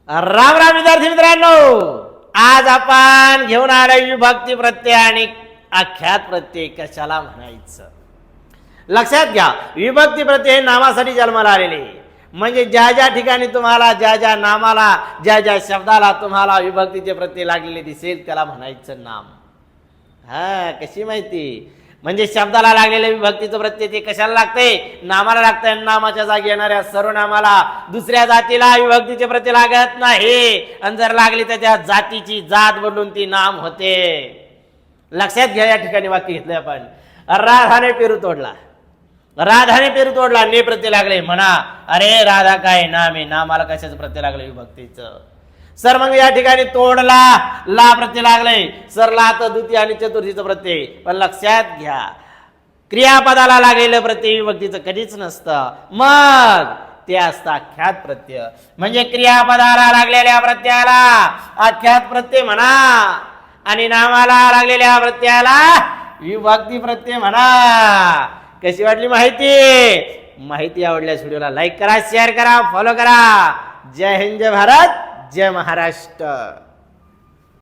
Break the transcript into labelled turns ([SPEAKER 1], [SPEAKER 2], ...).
[SPEAKER 1] राम राम विद्यार्थी मित्रांनो, आज आपण घेऊन आलोय विभक्ती प्रत्यय आणि आख्यात प्रत्यय कशाला म्हणायचं. लक्षात घ्या, विभक्ती प्रत्यय हे नामासाठी जन्माला आलेले, म्हणजे ज्या ज्या ठिकाणी तुम्हाला ज्या ज्या नामाला ज्या ज्या शब्दाला तुम्हाला विभक्तीचे प्रत्यय लागलेले दिसेल त्याला म्हणायचं नाम. कशी माहिती, म्हणजे शब्दाला लागलेले विभक्तीचं प्रत्यय ते कशाला लागते, नामाला लागतंय. नामाच्या जागी येणाऱ्या सर्व नामाला दुसऱ्या जातीला विभक्तीचे प्रत्यय लागत नाही, आणि जर लागली तर त्या जातीची जात बदलून ती नाम होते. लक्षात घ्या, या ठिकाणी वाक्य घेतले आपण. राधाने पेरू तोडला, राधाने पेरू तोडला, ने प्रत्यय लागले. म्हणा, अरे राधा काय नाम आहे, नामाला कशाचं प्रत्यय लागलं, विभक्तीचं. सर मग या ठिकाणी तोडला, ला प्रत्यय लागले. सर ला तर द्वितीय आणि चतुर्थीचं प्रत्यय. पण लक्षात घ्या, क्रियापदाला लागलेलं प्रत्यय विभक्तीचं कधीच नसतं, मग ते असतं आख्यात प्रत्यय. म्हणजे क्रियापदाला लागलेल्या प्रत्ययाला आख्यात प्रत्यय म्हणा, आणि नामाला लागलेल्या प्रत्ययाला विभक्ती प्रत्यय म्हणा. कशी वाटली माहिती? माहिती आवडल्यास व्हिडिओला लाईक करा, शेअर करा, फॉलो करा. जय हिंद, जय भारत, जय महाराष्ट्र.